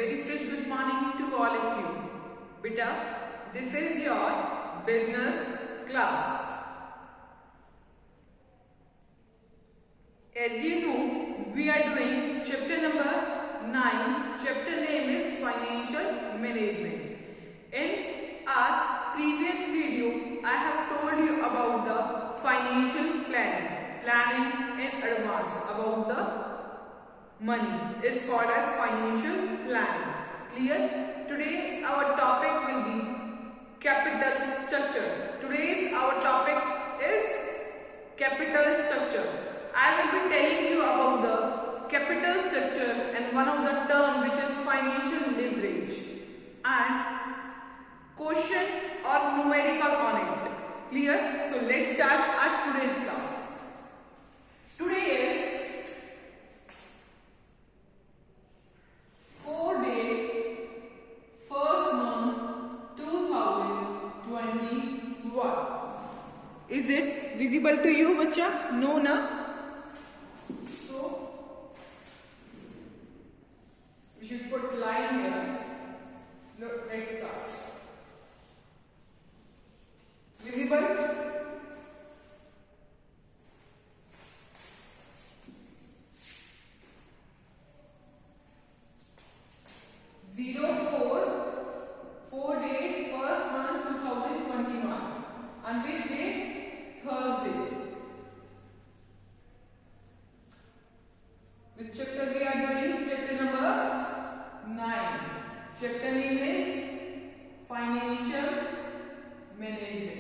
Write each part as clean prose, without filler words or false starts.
very fresh good morning to all of you. Beta, this is your business class. As you know, we are doing chapter number 9. Chapter name is Financial Management. In our previous video, I have told you about the financial planning in advance about the money is called as financial planning. Clear? Today our topic will be capital structure. Today's our topic is capital structure. I will be telling you about the capital structure and one of the term which is financial leverage and question or numerical on it. Clear? So let's start at today's class. Today is 1st month 2021. Is it visible to you, bacha? No, na? So we should put line here. Look, let's start. Visible? Four date 1st month 2021. On which day? Thursday. Which chapter we are doing? Chapter number 9. Chapter name is Financial Management.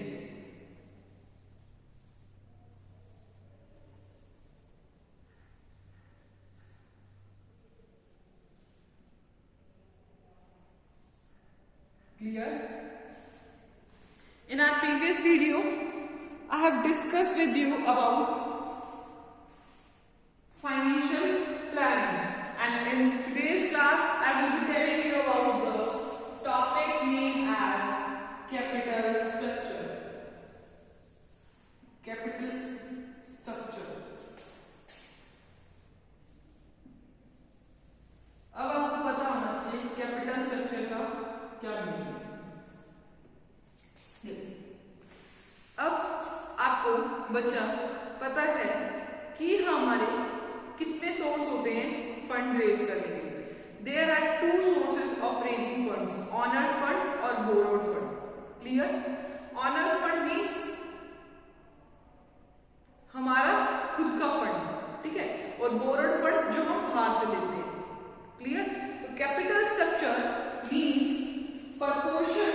Clear? In our previous video, I have discussed with you about financial planning, and in today's class, I will be telling you about the topic named as capital structure. Capital structure. अब आपको पता होना चाहिए capital structure का क्या meaning है। अब आपको बच्चा पता है कि हमारे कितने सोर्स होते हैं फंड रेज करने के लिए। There are 2 sources of raising funds, owners fund और borrowed fund. Clear? Owners fund means हमारा खुद का फंड, ठीक है, और बोरोड फंड जो हम बाहर से लेते हैं। क्लियर? तो capital structure means proportion.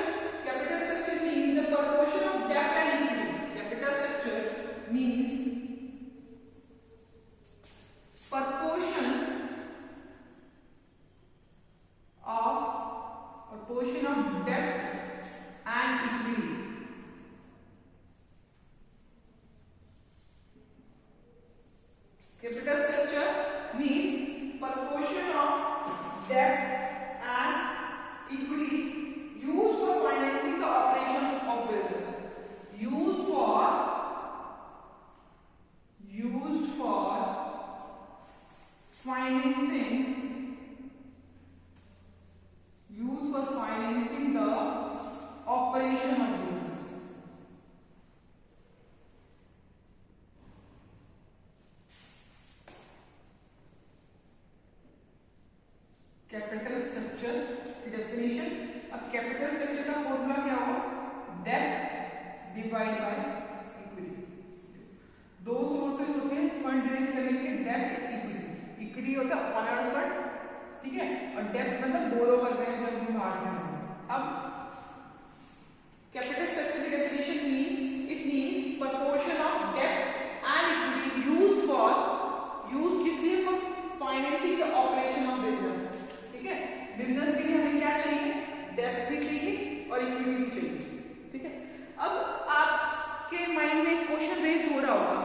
Capital structure means the proportion of debt and equity. Capital structure means proportion of debt and equity. Capital structure means proportion of debt and equity used for financing the operation of business. Used for financing the operation of business. Capital structure की definition. अब capital structure का formula क्या होगा? Debt divide by equity. 2 sources होते हैं fund raise करने के, debt equity. Equity होता है ऑनर्स फंड, ठीक है, और डेट मतलब बोरो कर रहे हैं जब हम बाहर से लेंगे। अब कैपिटल स्ट्रक्चर की definition means it means proportion of debt and equity used किस लिए? For financing the operation of business. ठीक है, बिजनेस के लिए हमें क्या चाहिए? डेट भी चाहिए और इक्विटी भी चाहिए। ठीक है, अब आपके माइंड में क्वेश्चन रेज हो रहा होगा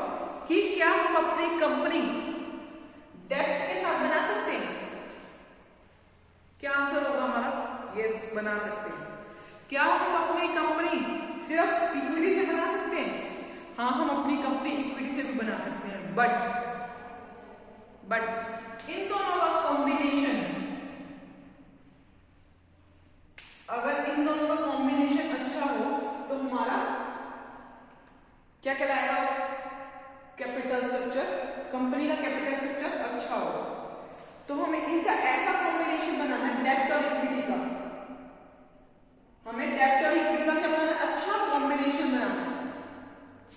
कि क्या हम अपनी कंपनी डेट के साथ बना सकते हैं? क्या आंसर होगा हमारा? यस, बना सकते हैं। क्या हम अपनी कंपनी सिर्फ इक्विटी से बना सकते हैं? हाँ, हम अपनी कंपनी इक्विटी से भी बना सकते हैं, बट इन दोनों का कॉम्बिनेशन क्या कहलाएगा? Capital structure. कंपनी का कैपिटल स्ट्रक्चर अच्छा होगा। तो हमें इनका ऐसा कॉम्बिनेशन बनाना है, डेब्ट और इक्विटी का। हमें डेब्ट और इक्विटी का क्या बनाना है? अच्छा कॉम्बिनेशन बनाना है।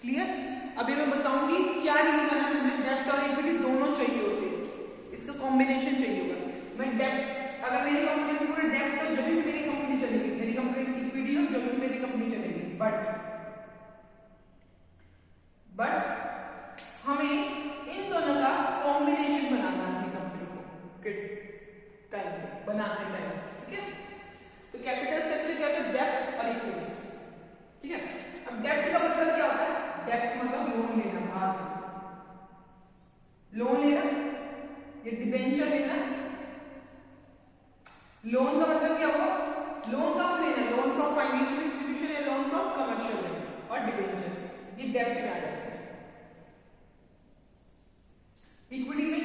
क्लियर? अभी मैं बताऊंगी क्या रीजन है हमें डेब्ट और इक्विटी दोनों चाहिए होते हैं, इसका कॉम्बिनेशन चाहिए होगा। मैं डेब्ट, अगर मेरी कंपनी में पूरा डेब्ट हो जब भी मेरी कंपनी चलेगी, मेरी कंपनी में इक्विटी हो जब भी मेरी कंपनी चलेगी। बट हमें इन दोनों का कॉम्बिनेशन बनाना है अपनी कंपनी को टाइम पे बनाते टाइम। ठीक है? तो कैपिटल स्ट्रक्चर क्या होता है? डेब्ट और इक्विटी। ठीक है? अब डेब्ट का मतलब क्या होता है? डेब्ट मतलब लोन लेना, बाहर से लोन लेना, ये डिबेंचर लेना। लोन का मतलब क्या होगा? लोन का लेना, लोन फ्रॉम फाइनेंशियल इंस्टीट्यूशन या लोन फ्रॉम कमर्शियल बैंक और डिबेंचर, ये डेब्ट में आ जाता है। इक्विटी में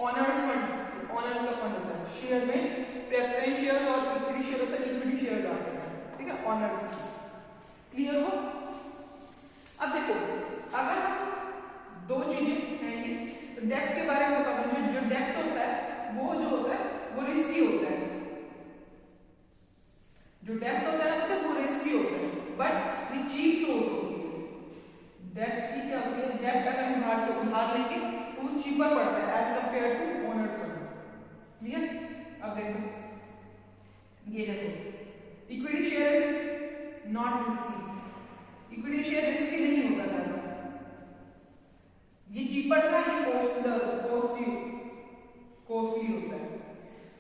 ऑनर्स फंड, ऑनर्स का फंड होता है। शेयर में प्रेफरेंस शेयर और इक्विटी शेयर होता है, इक्विटी शेयर आते हैं। ठीक है? ऑनर्स। क्लियर हो? अब देखो, अगर दो चीजें हैं ये, तो डेब्ट के बारे में बताऊं। जो डेब्ट होता है वो जो होता है वो रिस्की होता है। जो डेब्ट होता है वो रिस्की होता है, बट ये चीप सोर्स होती है। डेब्ट की क्या होती है? डेब्ट अगर हम बाहर से उधार लेंगे तो वो चीपर पड़ता है as compare to owners fund. Clear? अब देखो, ये देखो, equity share not risky. Equity share risky नहीं होता था, ये चीपर था, ये कॉस्टली होता है।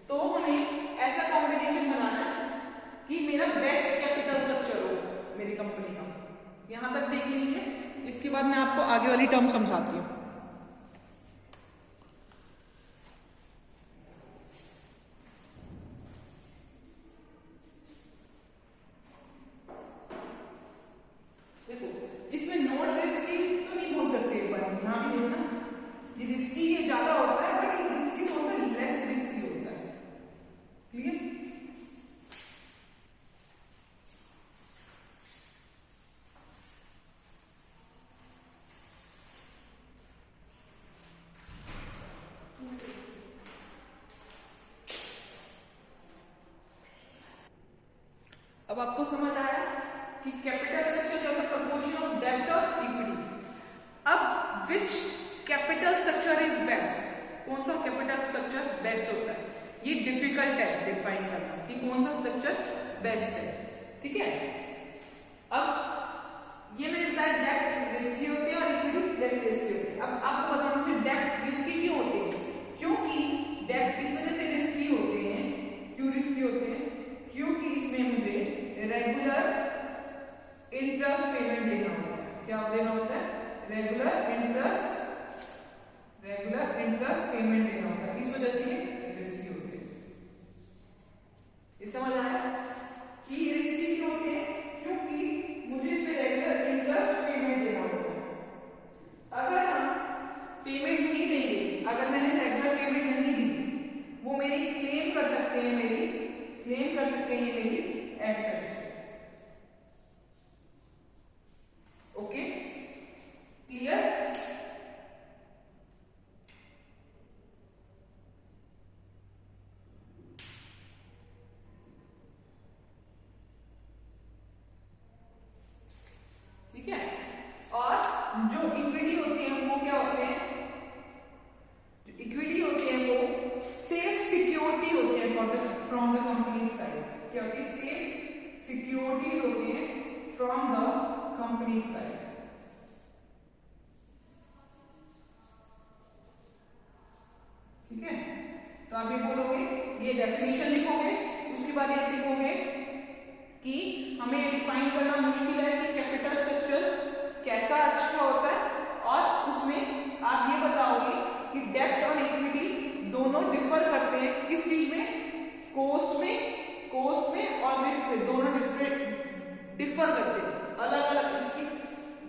तो हमें ऐसा कॉम्बिनेशन बनाना है कि मेरा बेस्ट कैपिटल स्ट्रक्चर हो मेरी कंपनी का। यहां तक देख लीजिए, इसके बाद मैं आपको आगे वाली टर्म समझाती हूँ। इसमें नॉट रिस्की तो नहीं बोल सकते, एक बार यहां भी देखना, ये रिस्की ये ज्यादा होता है, बट ये रिस्की होता है, लेस रिस्की होता है। क्लियर? अब आपको समझ आया कि कैपिटल स्ट्रक्चर क्या होता है? प्रपोर्शन ऑफ डेब्ट ऑफ इक्विटी। अब विच कैपिटल स्ट्रक्चर इज बेस्ट? कौन सा कैपिटल स्ट्रक्चर बेस्ट होता है? ये डिफिकल्ट है डिफाइन करना कि कौन सा स्ट्रक्चर बेस्ट है। ठीक है? अब ये मैंने बताया डेब्ट रिस्की होती है और इक्विटी लेस रिस्की होती है। अब आपको बताना मुझे डेब्ट रिस्की क्यों होती है? क्योंकि डेब्ट इस वजह से रिस्की होते हैं। क्यों रिस्की होते हैं? क्योंकि इसमें मुझे रेगुलर इंटरेस्ट पेमेंट देना होता है। क्या देना होता है? रेगुलर इंटरेस्ट पेमेंट देना होता है। इस वजह से ये रिस्की होते हैं। ये समझ आया कि रिस्की क्यों होते हैं? क्योंकि मुझे इसमें रेगुलर इंटरेस्ट पेमेंट देना होता है। अगर हम पेमेंट नहीं देंगे, अगर मैंने रेगुलर पेमेंट नहीं दी, वो मेरी क्लेम कर सकते हैं, मेरी एसेट्स। ओके? क्लियर? ठीक है? और जो इक्विटी होती है वो क्या होते हैं? जो इक्विटी होती है वो सेफ सिक्योरिटी होती है फ्रॉम द कंपनी साइड। क्या होती है? सेफ सिक्योरिटी होती है फ्रॉम द कंपनी साइड। ठीक है? तो आप ये बोलोगे, ये डेफिनेशन लिखोगे, उसके बाद ये लिखोगे कि हमें डिफाइन करना मुश्किल है कि कैपिटल स्ट्रक्चर कैसा अच्छा होता है, और उसमें आप ये बताओगे कि डेब्ट और इक्विटी दोनों डिफर करते हैं किस चीज में? कॉस्ट में और रिस्क में, दोनों डिफर करते हैं अलग अलग। इसकी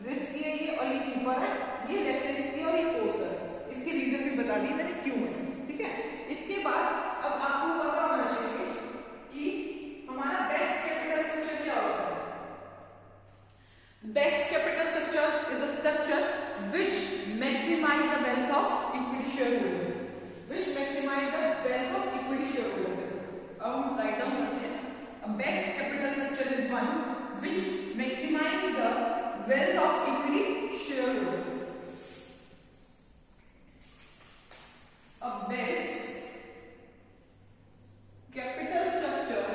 रिस्की है ये और ये चीपर है, ये लेस रिस्की और ये कॉस्ट है। इसके रीजन भी बता दिए मैंने क्यों है। ठीक है? इसके बाद अब आपको पता होना चाहिए कि हमारा बेस्ट कैपिटल स्ट्रक्चर क्या होता है। maximize the wealth of equity shareholder, which maximize the wealth of equity shareholder. अब हम राइट डाउन करते हैं. A best capital structure is one which maximize the wealth of equity shareholder. A best capital structure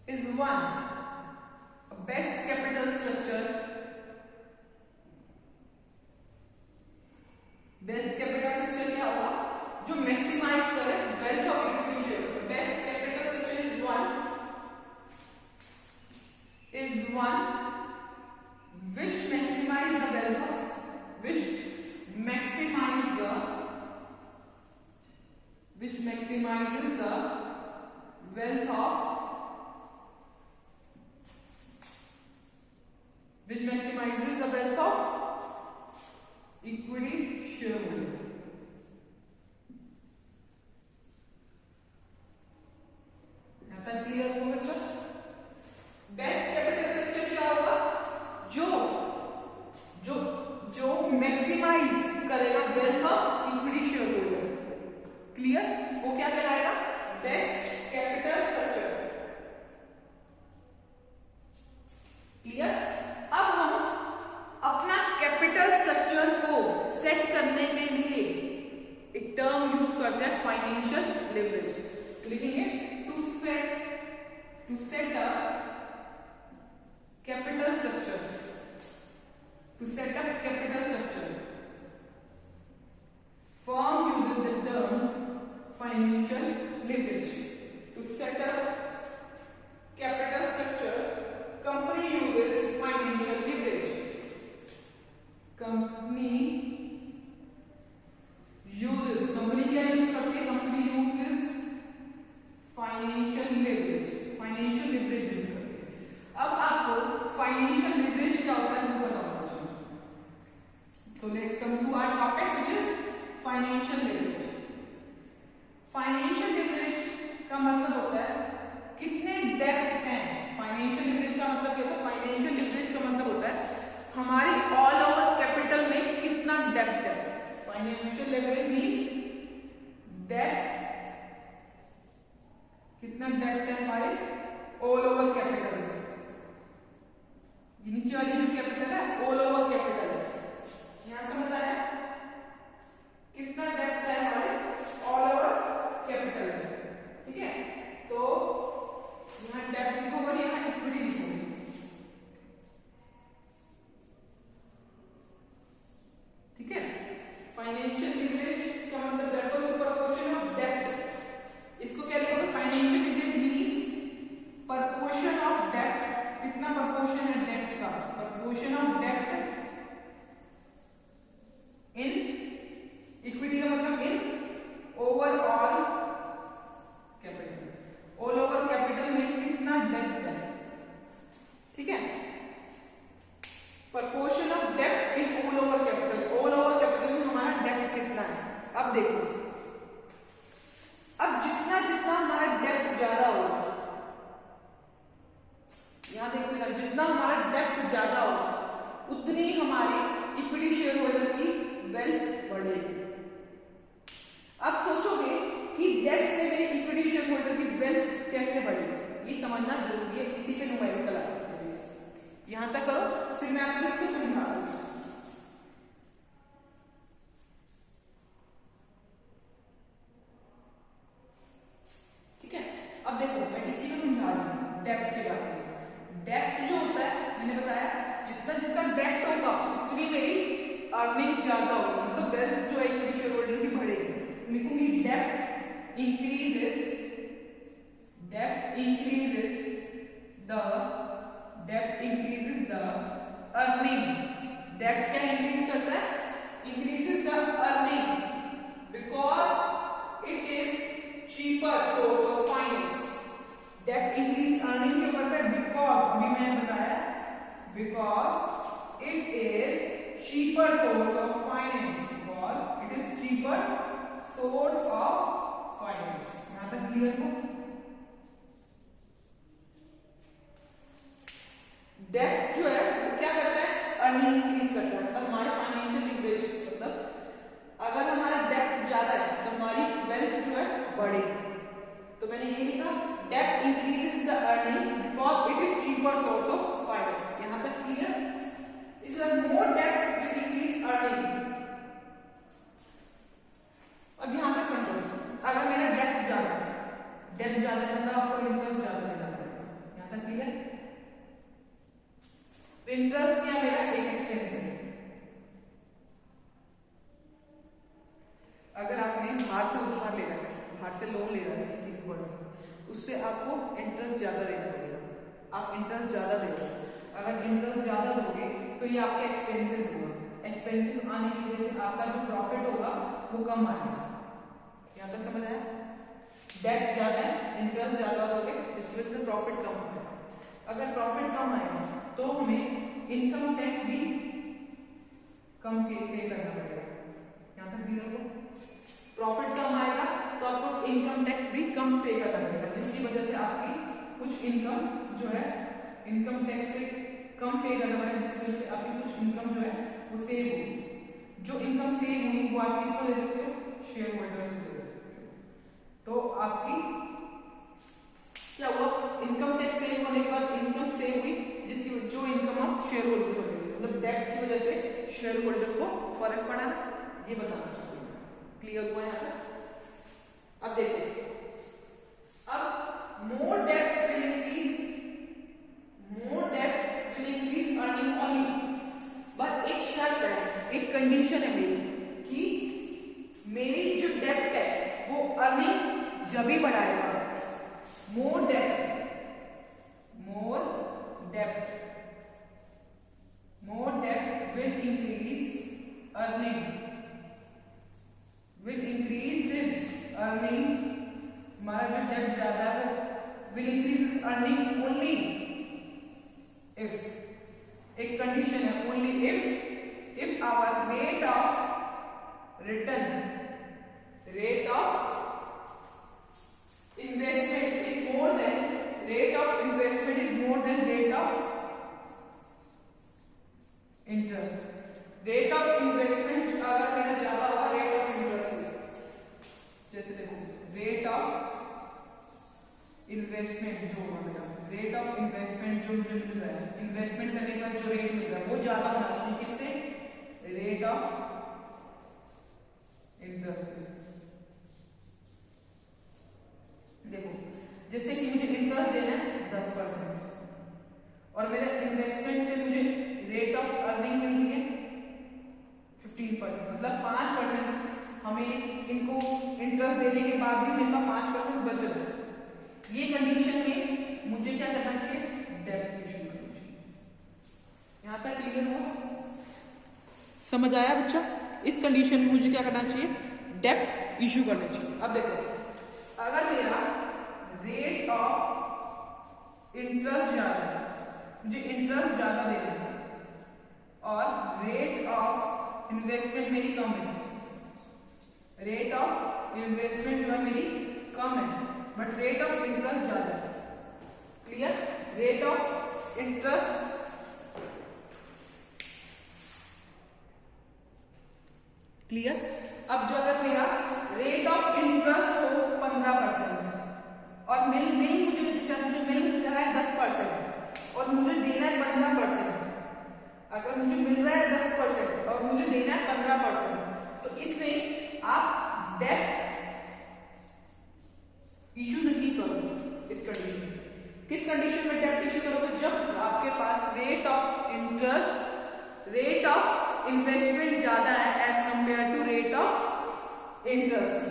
is one. A best capital structure. Best capital structure क्या होगा? जो maximise करे wealth of equity share. Best capital structure is one which maximize the wealth of which maximizes the wealth of equity shareholder. यहाँ तक clear हो बच्चों? Best capital structure क्या होगा? जो मैक्सिमाइज करेगा wealth of equity shareholder. Clear? वो क्या कहलाएगा? Best capital structure. क्लियर? अब हम अपना कैपिटल स्ट्रक्चर को सेट करने के लिए एक टर्म यूज करते हैं, फाइनेंशियल लेवरेज. लिखेंगे to set a capital structure. To set up capital structure, firm uses the term financial leverage. To set up capital structure, company uses financial leverage. Company क्या use करती है? Company uses financial leverage. Financial leverage use करती है. अब आपको financial leverage क्या होता है वो बताओ. So let's come to our topic, which is financial leverage. Financial leverage का मतलब होता है कितने डेप्ट हैं. फाइनेंशियल लेवरेज का मतलब क्या होता है? फाइनेंशियल लेवरेज का मतलब होता है हमारी ऑल ओवर कैपिटल में कितना डेप्ट है. फाइनेंशियल लेवरेज मींस डेप्ट, कितना डेप्ट है हमारे ऑल ओवर कैपिटल में. नीचे वाली जो कैपिटल है ऑल ओवर कैपिटल है. यहां समझ आया कितना डेप्थ है हमारे ऑल ओवर कैपिटल में. ठीक है, तो यहां डेप्थ लिखोगे और यहां इक्विटी लिखोगे. ठीक है, फाइनेंशियल लीवरेज का मतलब रेफर्स टू प्रपोर्शन ऑफ डेप्ट. इसको क्या लिखोगे? Financial leverage means proportion of डेप्ट. कितना प्रपोर्शन है डेप्ट का? प्रपोर्शन ऑफ डेप्ट इन इक्विटी का मतलब in overall capital. All over capital में कितना डेप्ट है. ठीक है, प्रपोर्शन ऑफ डेप्ट in all over capital. All over capital में हमारा डेप्ट कितना है. अब देखो, अब जितना हमारा डेप्ट ज्यादा होगा, यहां देखते हैं, जितना हमारा डेप्ट ज्यादा होगा उतनी हमारी इक्विटी शेयर होल्डर की वेल्थ बढ़ेगी. अब सोचोगे कि डेट से मेरे इक्विटी शेयर होल्डर की वेल्थ कैसे बढ़ेगी, ये समझना जरूरी है. इसी पे न्यूमेरिकल आएगा. यहां तक करो, फिर मैं आपको इसको समझा दूंगा. ठीक है, अब देखो मैं इसी को समझा रही हूं डेप्ट के बारे में. डेप्ट जो होता है, मैंने बताया जितना डेप्ट होगा उतनी मेरी अर्निंग ज्यादा होगी. मतलब वेल्थ जो है इक्विटी शेयर होल्डर की बढ़ेगी. लिखूंगी डेप्ट इंक्रीजेस द अर्निंग. डेप्ट क्या इंक्रीज करता है? Increases the earning because it is cheaper source of finance. डेप्ट इंक्रीज अर्निंग क्यों करता है? बिकॉज अभी मैंने बताया, because it is cheaper source of finance. Because it is cheaper source of finance. यहां तक क्लियर हो? डेट जो है वो क्या करता है? अर्निंग इंक्रीज करता है. मतलब हमारे फाइनेंशियल लीवरेज इंटरेस्ट ज्यादा देना पड़ेगा, आप इंटरेस्ट ज्यादा दोगे। अगर इंटरेस्ट ज्यादा दोगे तो ये आपके एक्सपेंसिव होगा, एक्सपेंसिव आने की वजह से आपका जो प्रॉफिट होगा वो कम आएगा। यहाँ तक समझ आया? डेट ज्यादा है, इंटरेस्ट ज्यादा दोगे, जिसकी वजह से प्रॉफिट कम होगा। अगर प्रॉफिट कम आएगा तो हमें इनकम टैक्स भी कम पे करना पड़ेगा। यहाँ तक क्लियर हो? प्रॉफिट कम आएगा तो आपको इनकम टैक्स भी कम पे करना पड़ेगा, जिसकी वजह से आपकी कुछ इनकम जो है इनकम टैक्स से कम पे करना पड़ेगा, जिसकी वजह से आपकी कुछ इनकम जो है वो सेव होगी। जो इनकम सेव हुई वो आप किसको दे देते हो? शेयर होल्डर्स को दे देते हो। तो आपकी क्या हुआ? इनकम टैक्स सेव होने के बाद इनकम सेव हुई, जिसकी जो इनकम आप शेयर होल्डर को दे देते हो, मतलब डेट की वजह से शेयर होल्डर को फर्क पड़ा ना, ये बताना चाहते हैं। क्लियर हुआ यहाँ पे? अब देखिए, अब more debt will increase, more debt will increase earning only, but एक शर्त है, एक कंडीशन है मेरी कि मेरी जो डेट है वो अर्निंग जब ही बढ़ाएगा। मोर डेट will increase earning, हमारा जो डेट ज्यादा है will increase earning only if, एक कंडीशन है, only if our rate of return, rate of investment is more than, rate of investment is more than rate of interest. Rate of investment अगर मेरा ज्यादा होगा rate of interest, जैसे देखो rate of investment जो होगा मेरा, रेट ऑफ इन्वेस्टमेंट जो मुझे मिल रहा है, इन्वेस्टमेंट करने का जो रेट मिल रहा है वो ज्यादा होना चाहिए, किससे? रेट ऑफ इंटरेस्ट से। देखो जैसे कि मुझे इंटरेस्ट देना है 10% और मेरे इन्वेस्टमेंट से मुझे रेट ऑफ अर्निंग मिल रही है 15%, मतलब 5% हमें इनको इंटरेस्ट देने के बाद भी मेरे पास 5% बच रहा है। ये कंडीशन में मुझे क्या करना चाहिए? डेट इशू करना चाहिए। यहां तक क्लियर हुआ? समझ आया बच्चा? इस कंडीशन में मुझे क्या करना चाहिए? डेट इशू करना चाहिए। अब देखो अगर मेरा रेट ऑफ इंटरेस्ट ज्यादा है, मुझे इंटरेस्ट ज्यादा देना है और रेट ऑफ इन्वेस्टमेंट मेरी कम है, रेट ऑफ इन्वेस्टमेंट जो है मेरी कम है बट रेट ऑफ इंटरेस्ट ज्यादा है। Clear? Rate of interest clear? अब जो अगर मेरा रेट ऑफ इंटरेस्ट हो 15% और मुझे मिल रहा है 10% और मुझे देना है 15%, अगर मुझे मिल रहा है 10% और मुझे देना है 15%, तो इसमें आप डेट इशू नहीं करोगे। इस कंडीशन में, किस कंडीशन में डेट इशू करोगे? जब आपके पास rate of interest, rate of investment ज्यादा है as compare to rate of interest.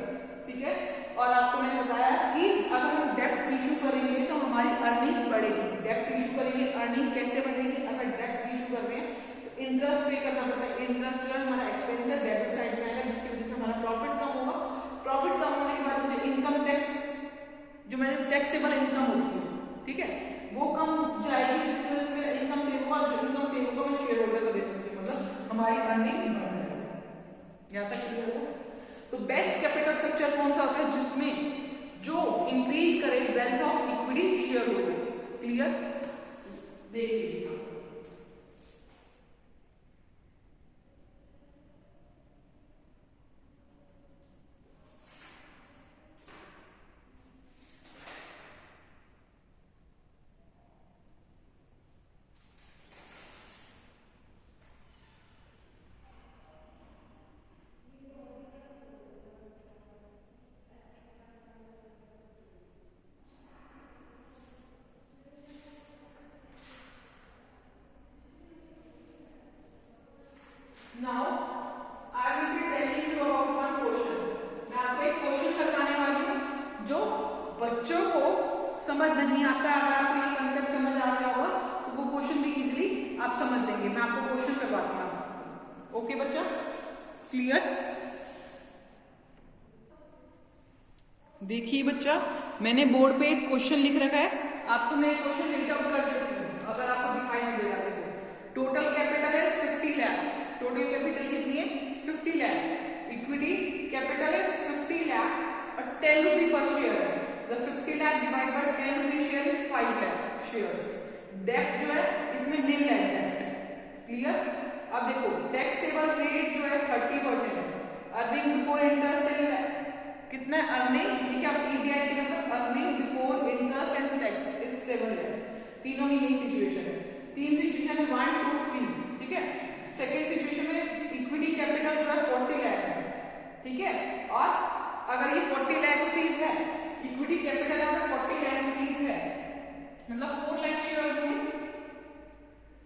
ठीक है? और आपको मैंने बताया कि अगर हम डेट इशू करेंगे तो हमारी अर्निंग बढ़ेगी। डेट इशू करेंगे, अर्निंग कैसे बढ़ेगी? अगर डेट इशू कर रहे हैं तो इंटरेस्ट पे करना पड़ता है। इंटरेस्ट जो है हमारा एक्सपेंस है, डेबिट साइड में आएगा, जिसकी वजह से हमारा प्रॉफिट कम होगा। प्रॉफिट कम होने के बाद मुझे इनकम टैक्स, जो मैंने टैक्सेबल इनकम होती है, ठीक है, वो कम जाएगी, जिसकी वजह से मेरा इनकम सेव होगा। जो इनकम सेव होगा मैं शेयर होल्डर को दे सकती हूँ, मतलब हमारी अर्निंग बढ़ जाएगी। यहाँ तक क्लियर होगा? तो बेस्ट कैपिटल स्ट्रक्चर कौन सा होता है? जिसमें जो इंक्रीज करे wealth of equity share holder. Clear? देखिए Now, I will be telling you about one question. मैं आपको एक क्वेश्चन करवाने वाली हूँ जो बच्चों को समझ नहीं आता, अगर आपको ये कंसेप्ट समझ आ गया होगा तो वो क्वेश्चन भी इजीली आप समझ लेंगे। मैं आपको क्वेश्चन करवाती हूँ। ओके बच्चा, क्लियर? देखिए बच्चा, मैंने बोर्ड पे एक क्वेश्चन लिख रखा है, आपको मैं क्वेश्चन रीड आउट कर देती हूँ अगर आपको दिखाई नहीं दे रहा है तो। टोटल कैपिटल है 50 लाख, टोटल कैपिटल कितनी है 50 लाख, इक्विटी कैपिटल है 50 लाख और 10 रुपी पर शेयर है। The 50 lakh divide by 10 rupee share is 5 lakh shares. डेप्ट जो है इसमें नील है डेप्ट, क्लियर? अब देखो टैक्सेबल रेट जो है 30% है, अर्निंग बिफोर इंटरेस्ट कितना अर्निंग, ये क्या ईबीआईटी मतलब earning before interest and tax is 7 lakh. तीनों की यही सिचुएशन है, तीन सिचुएशन है 1 2 3, ठीक है? सेकंड सिचुएशन में इक्विटी कैपिटल जो है 40 लाख है, ठीक है? और अगर ये 40 लाख रुपीज है, इक्विटी कैपिटल अगर 40 लाख रुपीज है, मतलब 4 लाख शेयर में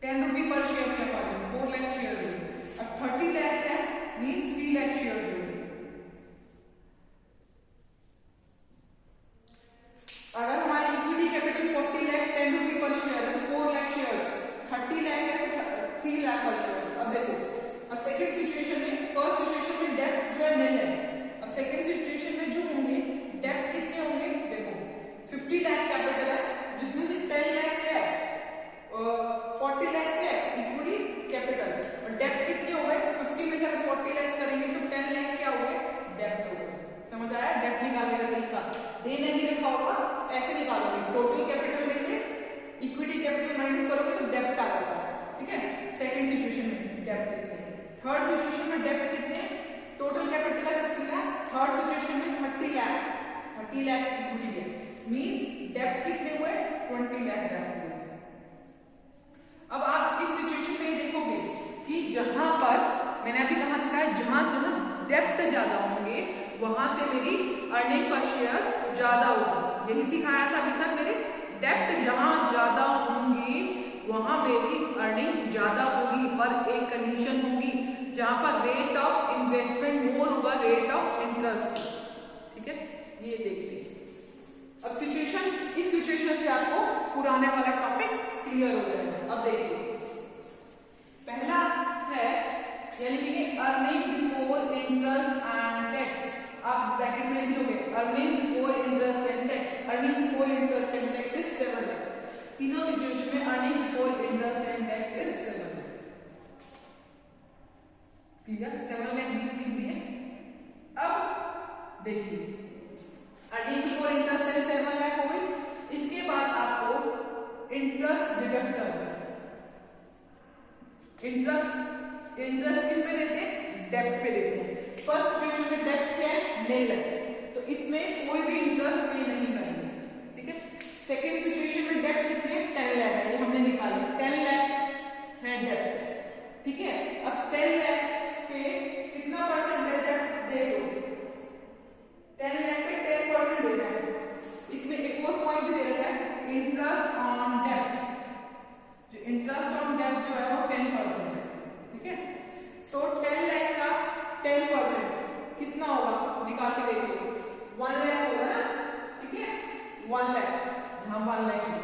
10 रुपी पर शेयर के अकॉर्डिंग 4 लाख शेयर है, अब 30 लाख है मींस 3 लाख शेयर है। अगर हमारी इक्विटी कैपिटल 40 लाख 10 रुपी पर शेयर है, 4 लाख शेयर्स, 30 लाख है तो 3 लाख पर शेयर। अब देखो, अब सेकंड सिचुएशन में, फर्स्ट सिचुएशन में डेप्ट जो है नील है, अब सेकंड सिचुएशन में जो होंगे डेप्ट कितने होंगे, देखो 50 लाख कैपिटल है जिसमें से 10 लाख है, 40 लाख है इक्विटी कैपिटल, और डेप्ट कितने हो गए 50 में से अगर 40 लाख करेंगे तो 10 लाख क्या हो गए डेप्ट हो गए। समझ आया? डेप्ट निकालने का तरीका ये नहीं लिखा होगा, ऐसे निकालोगे, टोटल कैपिटल में से इक्विटी कैपिटल माइनस करोगे तो डेप्ट आ जाता है, ठीक है? सेकंड सिचुएशन में डेप्ट कितने हैं, थर्ड सिचुएशन में डेप्ट कितने हैं, टोटल कैपिटल है 50 लाख, थर्ड सिचुएशन में 30 लाख इक्विटी है, मीन डेप्ट कितने हुए 20 लाख डेप्ट हुए। अब आप इस सिचुएशन में देखोगे कि जहां पर मैंने अभी कहा दिखाया, जहां जहां डेप्ट ज्यादा होंगे वहां से मेरी अर्निंग पर शेयर ज्यादा होगी। यही सिखाया था अभी तक, मेरे डेप्ट जहां ज्यादा होंगी वहां मेरी अर्निंग ज्यादा होगी, पर एक कंडीशन होगी जहां पर रेट ऑफ इन्वेस्टमेंट मोर होगा रेट ऑफ इंटरेस्ट, ठीक है? ये देखते हैं। अब सिचुएशन, इस सिचुएशन से आपको पुराने वाला टॉपिक क्लियर हो जाएगा। अब देखिए, पहला है यानी कि earning before interest and tax, आप ब्रैकेट में लिख दोगे earning before interest and tax, earning before interest and tax is 7 lakh. तीनों सिचुएशन में earning before interest and tax is 7 lakh, clear? 7 lakh लिख दिए। अब देखिए earning before interest and 7 lakh हो गई, इसके बाद आपको इंटरेस्ट डिडक्ट करना है। इंटरेस्ट किस पे देते हैं, डेप्ट पे देते हैं। फर्स्ट सिचुएशन में डेप्ट क्या है, नील है, तो इसमें कोई भी इंटरेस्ट पे नहीं करेंगे, ठीक है? सेकंड सिचुएशन में डेप्ट कितने 10 लाख है, ये हमने निकाला 10 लाख है डेप्ट, ठीक है? अब 10 लाख पे कितना परसेंट डेप्ट दे दो, 10 लाख पे 10% देना है। इसमें एक और पॉइंट भी दे रखा है इंटरेस्ट ऑन डेप्ट, जो इंटरेस्ट ऑन डेप्ट जो है वो 10% है, ठीक है? तो 10 लाख का 10% कितना होगा, निकाल के देखो 1 लाख होगा ना, ठीक है? 1 लाख, यहाँ 1 लाख है।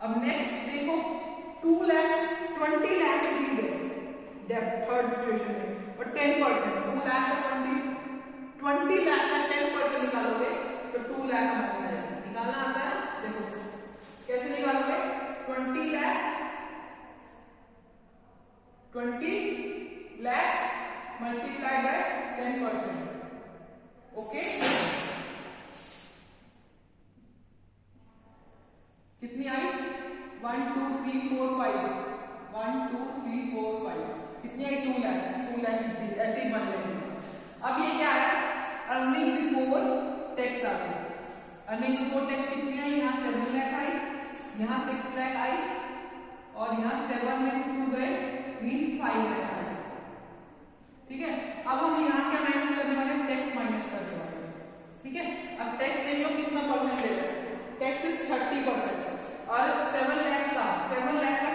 अब नेक्स्ट देखो 2 लाख 20 लाख रुपीज है डेप्ट थर्ड सिचुएशन में, और 10% 2 लाख का 20 लाख का 10% निकालोगे तो 2 लाख आ जाएगा। निकालना आता है, देखो कैसे निकालोगे, 20 लाख मल्टीप्लाइड बाय 10%, ओके? कितनी आई 1 2 3 4 5, 1 2 3 4 5, कितनी आई 2 लाख ऐसे ही बन लेंगे। अब ये क्या है, अर्निंग बिफोर टैक्स आ गई। अर्निंग बिफोर टैक्स कितनी आई, यहाँ 7 लाख आई, यहाँ 6 लाख आई, और यहाँ 7 में 2 गए मींस 5 लाख आई, ठीक है? अब हम यहाँ क्या माइनस करने वाले हैं, टैक्स माइनस करने वाले हैं, ठीक है? अब टैक्स देख लो कितना परसेंट दे रहा है, टैक्स इज 30%, और 7 लाख का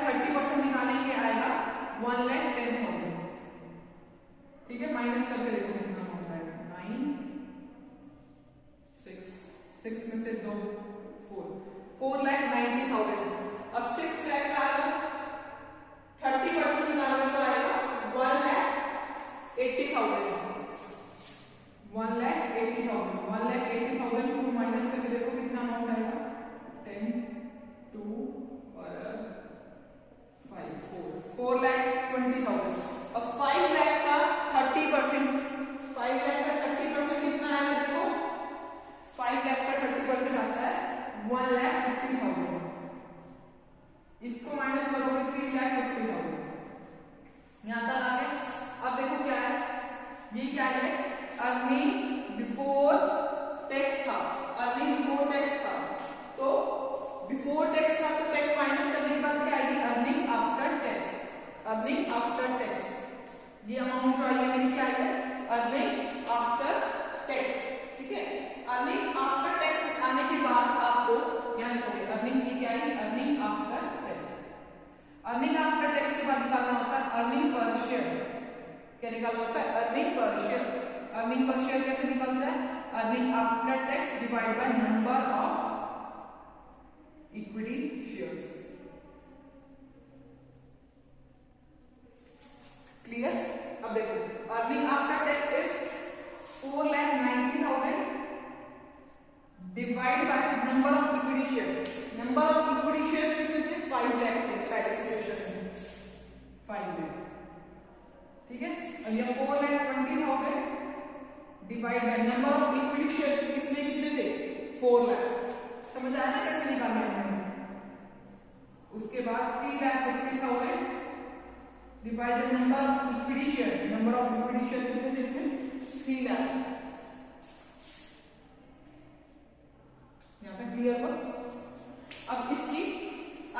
30% निकालेंगे आएगा 1,10,000, ठीक है? माइनस करके देखो कितना होता है, 9 6 में से 2 4 20,000। अब 5 लाख का 30%, 5 लाख का 30% कितना आएगा देखो, 5 लाख का 30% आता है 1,50,000। इसको माइनस करोगे 3,50,000, यहां तक आ गए। अब देखो क्या है, ये क्या है, अर्निंग बिफोर टैक्स था, अर्निंग बिफोर टैक्स था, तो बिफोर टैक्स था तो टैक्स माइनस करने के बाद क्या आएगी, earning after tax, earning after tax. ये अमाउंट जो आएगी मेरी क्या आएगी, अर्निंग आफ्टर टैक्स, ठीक है। अर्निंग आफ्टर टैक्स आने के बाद आपको यहाँ लिखोगे अर्निंग की क्या आएगी, earning after tax. Earning after tax के बाद निकालना होता है अर्निंग पर शेयर, क्या निकालना होता है, earning per share. Earning per share कैसे निकलता है, earning after tax divide by number of equity shares. Clear. अब देखो earning after tax is 4,90,000 divide by number of equity share. Number of equity share कितने थे, 5 लाख थे पहले सिचुएशन में, 5 लाख, ठीक है। अब ये 4,20,000 divide by number of equity share किसमें कितने थे, 4 लाख। समझ आया कैसे निकालना है। उसके बाद 3,50,000 divide by number of equity share, number of equity share कितने थे इसमें, 3 लाख। यहाँ पे क्लियर हो। अब इसकी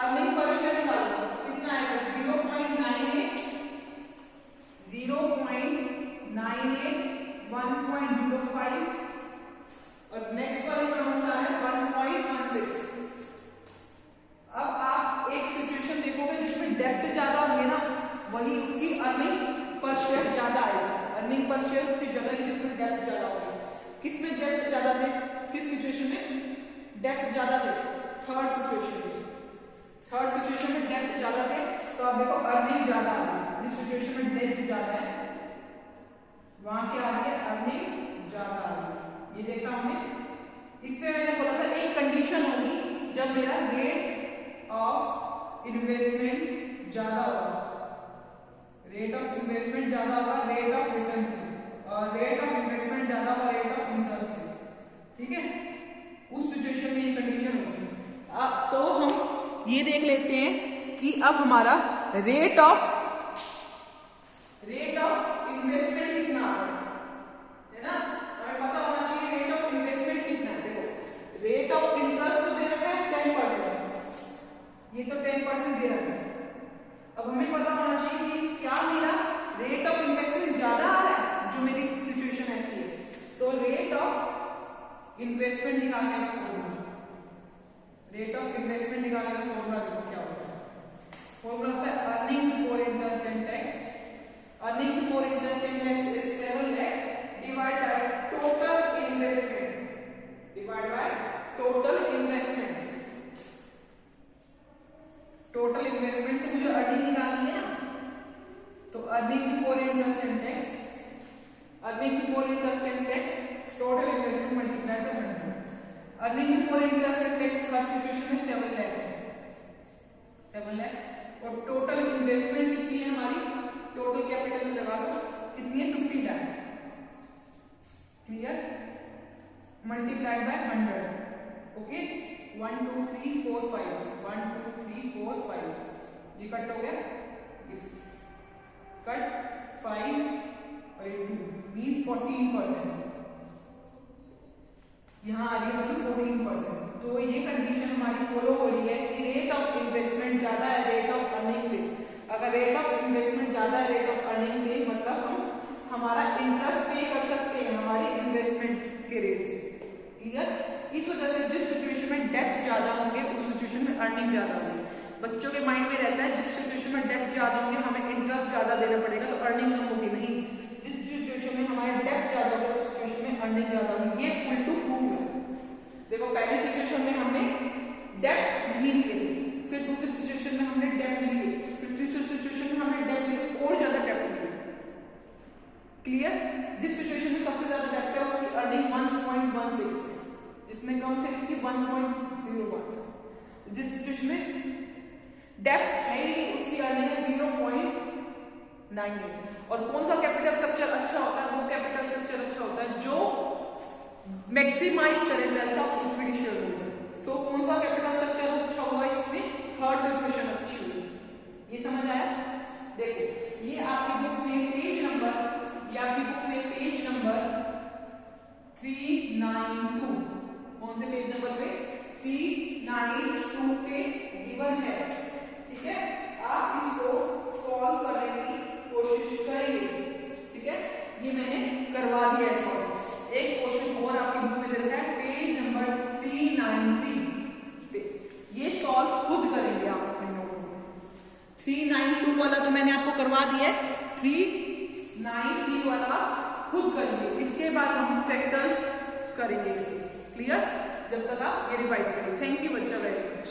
अर्निंग पर शेयर निकालो, कितना आएगा, 0.98, 1.05 और नेक्स्ट वाले जो होता है 1.16। अब आप एक सिचुएशन देखोगे जिसमें डेप्ट ज्यादा होंगे ना, वही उसकी अर्निंग पर शेयर ज्यादा आएगी, अर्निंग पर शेयर उसकी जगह जिसमें डेप्ट ज्यादा होगा। किसमें डेप्ट ज्यादा थे, किस सिचुएशन में डेप्ट ज्यादा थे, थर्ड सिचुएशन में, थर्ड सिचुएशन में डेप्ट ज्यादा थे, तो आप देखो अर्निंग ज्यादा आ रही है। जिस सिचुएशन में डेप्ट ज्यादा है वहां क्या आ रही है, अर्निंग ज्यादा आ रही है। ये देखा हमने। इसमें मैंने बोला था एक कंडीशन होगी जब मेरा रेट ऑफ इन्वेस्टमेंट ज्यादा होगा, रेट ऑफ इन्वेस्टमेंट ज्यादा होगा रेट ऑफ रिटर्न से, और रेट ऑफ इन्वेस्टमेंट ज्यादा होगा रेट ऑफ इंटरेस्ट से, ठीक है। उस सिचुएशन में ये कंडीशन होगी। तो हम ये देख लेते हैं कि अब हमारा रेट ऑफ इन्वेस्टमेंट कितना है ना, हमें पता होना चाहिए रेट ऑफ इन्वेस्टमेंट कितना है। देखो रेट ऑफ इंटरेस्ट तो दे रखा है 10%, ये तो 10% दे रखा है। अब हमें पता होना चाहिए कि क्या मेरा रेट ऑफ इन्वेस्टमेंट ज्यादा आ रहा है, जो मेरी सिचुएशन ऐसी है, तो रेट ऑफ इन्वेस्टमेंट निकालने का फॉर्मूला, रेट ऑफ इन्वेस्टमेंट निकालने का फॉर्मूला देखो क्या होता है। फॉर्मूला होता है earning before interest and tax. Earning before interest and tax is 7 lakh divide by total investment, divide by total investment. Total investment से मुझे अर्निंग निकालनी है ना, तो earning before interest and tax, earning before interest and tax total investment multiply by 100। Earning before interest and tax का situation में 7 लाख है, 7 लाख, और टोटल इन्वेस्टमेंट कितनी है हमारी, टोटल कैपिटल लगा लो कितनी है, 50 lakh, clear, multiplied by 100, okay. 1 2 3 4 5, 1 2 3 4 5, ये कट हो गया, कट 5 और 2 मींस 14%, यहाँ आ रही है 14%। तो ये कंडीशन हमारी फॉलो हो रही है कि रेट ऑफ इन्वेस्टमेंट ज्यादा है रेट ऑफ अर्निंग से। अगर रेट ऑफ इन्वेस्टमेंट ज्यादा है रेट ऑफ अर्निंग से, मतलब हम हमारा इंटरेस्ट पे कर सकते हैं हमारी इन्वेस्टमेंट के रेट से, क्लियर। इस वजह से जिस सिचुएशन में डेप्ट ज्यादा होंगे उस सिचुएशन में अर्निंग ज्यादा होगी। बच्चों के माइंड में रहता है जिस सिचुएशन में डेप्ट ज्यादा होंगे हमें इंटरेस्ट ज्यादा देना पड़ेगा तो अर्निंग कम होगी, नहीं, जिस सिचुएशन में हमारे डेप्ट ज्यादा होगा उस सिचुएशन में अर्निंग ज्यादा होगी। ये फुल टू प्रूव है। देखो पहली सिचुएशन में हमने डेप्ट नहीं लिए, फिर दूसरी सिचुएशन में हमने डेप्ट लिए, फिर तीसरी सिचुएशन में हमने डेप्ट लिए और ज्यादा डेप्ट लिए, क्लियर। जिस सिचुएशन में सबसे ज्यादा डेप्ट है उसकी अर्निंग 1.16 है, जिसमें कम थे इसकी 1.01। जिस सिचुएशन में डेप्ट है ही उसकी अर्निंग है 0.05 98। और कौन सा कैपिटल स्ट्रक्चर अच्छा होता है? वो कैपिटल स्ट्रक्चर अच्छा होता है जो मैक्सिमाइज करे wealth of equity share holder. So कौन सा कैपिटल स्ट्रक्चर अच्छा हुआ इसमें? थर्ड सिचुएशन अच्छी हुई। ये समझ आया? देखो ये आपकी बुक में पेज नंबर 392, कौन से पेज नंबर पे? 392 पे गिवन है, ठीक है। आप इसको सॉल्व करने की कोशिश करेंगे, ठीक है। ये मैंने करवा दिया है सॉल्व। एक क्वेश्चन और आपकी बुक में दे रखा है पेज नंबर 393 पे, ये सॉल्व खुद करेंगे आप अपने नोटबुक में। 392 वाला तो मैंने आपको करवा दिया है, 393 वाला खुद करेंगे। इसके बाद हम फैक्टर्स करेंगे, क्लियर? जब तक आप ये रिवाइज करें। थैंक यू बच्चा, वेरी गुड।